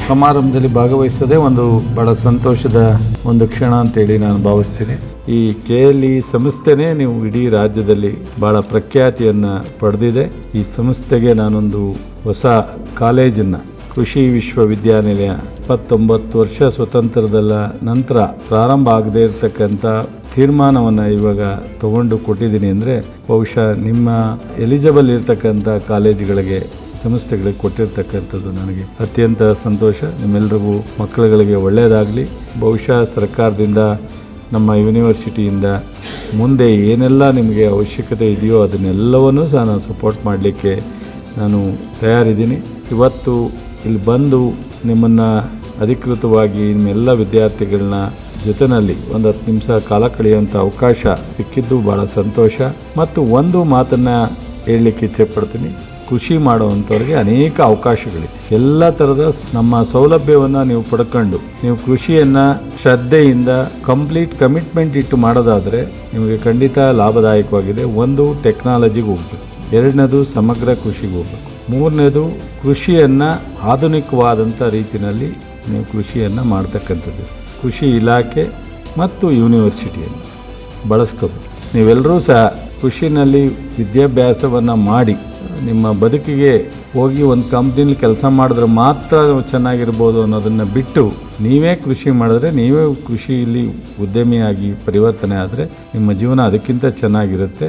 ಸಮಾರಂಭದಲ್ಲಿ ಭಾಗವಹಿಸೋದೇ ಒಂದು ಬಹಳ ಸಂತೋಷದ ಒಂದು ಕ್ಷಣ ಅಂತೇಳಿ ನಾನು ಭಾವಿಸ್ತೀನಿ. ಈ KLE ಸಂಸ್ಥೆನೇ ನೀವು ಇಡೀ ರಾಜ್ಯದಲ್ಲಿ ಬಹಳ ಪ್ರಖ್ಯಾತಿಯನ್ನು ಪಡೆದಿದೆ. ಈ ಸಂಸ್ಥೆಗೆ ನಾನೊಂದು ಹೊಸ ಕಾಲೇಜನ್ನು, ಕೃಷಿ ವಿಶ್ವವಿದ್ಯಾನಿಲಯ 29 ವರ್ಷ ಸ್ವತಂತ್ರದ ನಂತರ ಪ್ರಾರಂಭ ಆಗದೇ ಇರತಕ್ಕಂಥ ತೀರ್ಮಾನವನ್ನು ಇವಾಗ ತಗೊಂಡು ಕೊಟ್ಟಿದ್ದೀನಿ ಅಂದರೆ ಬಹುಶಃ ನಿಮ್ಮ ಎಲಿಜಿಬಲ್ ಇರ್ತಕ್ಕಂಥ ಕಾಲೇಜುಗಳಿಗೆ, ಸಂಸ್ಥೆಗಳಿಗೆ ಕೊಟ್ಟಿರ್ತಕ್ಕಂಥದ್ದು ನನಗೆ ಅತ್ಯಂತ ಸಂತೋಷ. ನಿಮ್ಮೆಲ್ಲರಿಗೂ ಮಕ್ಕಳುಗಳಿಗೆ ಒಳ್ಳೆಯದಾಗಲಿ. ಬಹುಶಃ ಸರ್ಕಾರದಿಂದ, ನಮ್ಮ ಯೂನಿವರ್ಸಿಟಿಯಿಂದ ಮುಂದೆ ಏನೆಲ್ಲ ನಿಮಗೆ ಅವಶ್ಯಕತೆ ಇದೆಯೋ ಅದನ್ನೆಲ್ಲವನ್ನೂ ಸಹ ನಾನು ಸಪೋರ್ಟ್ ಮಾಡಲಿಕ್ಕೆ ನಾನು ತಯಾರಿದ್ದೀನಿ. ಇವತ್ತು ಇಲ್ಲಿ ಬಂದು ನಿಮ್ಮನ್ನು ಅಧಿಕೃತವಾಗಿ ನಿಮ್ಮೆಲ್ಲ ವಿದ್ಯಾರ್ಥಿಗಳನ್ನ ಜೊತೆಯಲ್ಲಿ ಒಂದು 10 ನಿಮಿಷ ಕಾಲ ಕಳೆಯುವಂಥ ಅವಕಾಶ ಸಿಕ್ಕಿದ್ದು ಭಾಳ ಸಂತೋಷ. ಮತ್ತು ಒಂದು ಮಾತನ್ನು ಹೇಳಲಿಕ್ಕೆ ಇಚ್ಛೆಪಡ್ತೀನಿ, ಕೃಷಿ ಮಾಡುವಂಥವ್ರಿಗೆ ಅನೇಕ ಅವಕಾಶಗಳಿವೆ. ಎಲ್ಲ ಥರದ ನಮ್ಮ ಸೌಲಭ್ಯವನ್ನು ನೀವು ಪಡ್ಕೊಂಡು ನೀವು ಕೃಷಿಯನ್ನು ಶ್ರದ್ಧೆಯಿಂದ ಕಂಪ್ಲೀಟ್ ಕಮಿಟ್ಮೆಂಟ್ ಇಟ್ಟು ಮಾಡೋದಾದರೆ ನಿಮಗೆ ಖಂಡಿತ ಲಾಭದಾಯಕವಾಗಿದೆ. ಒಂದು, ಟೆಕ್ನಾಲಜಿಗೆ ಹೋಗಬೇಕು. ಎರಡನೇದು, ಸಮಗ್ರ ಕೃಷಿಗೆ ಹೋಗಬೇಕು. ಮೂರನೇದು, ಕೃಷಿಯನ್ನು ಆಧುನಿಕವಾದಂಥ ರೀತಿಯಲ್ಲಿ ನೀವು ಕೃಷಿಯನ್ನು ಮಾಡ್ತಕ್ಕಂಥದ್ದು. ಕೃಷಿ ಇಲಾಖೆ ಮತ್ತು ಯೂನಿವರ್ಸಿಟಿಯನ್ನು ಬಳಸ್ಕೋಬೇಕು. ನೀವೆಲ್ಲರೂ ಸಹ ಕೃಷಿನಲ್ಲಿ ವಿದ್ಯಾಭ್ಯಾಸವನ್ನು ಮಾಡಿ ನಿಮ್ಮ ಬದುಕಿಗೆ ಹೋಗಿ ಒಂದು ಕಂಪ್ನಿಲಿ ಕೆಲಸ ಮಾಡಿದ್ರೆ ಮಾತ್ರ ಚೆನ್ನಾಗಿರ್ಬೋದು ಅನ್ನೋದನ್ನು ಬಿಟ್ಟು ನೀವೇ ಕೃಷಿ ಮಾಡಿದ್ರೆ, ನೀವೇ ಕೃಷಿಯಲ್ಲಿ ಉದ್ಯಮಿಯಾಗಿ ಪರಿವರ್ತನೆ ಆದರೆ ನಿಮ್ಮ ಜೀವನ ಅದಕ್ಕಿಂತ ಚೆನ್ನಾಗಿರುತ್ತೆ.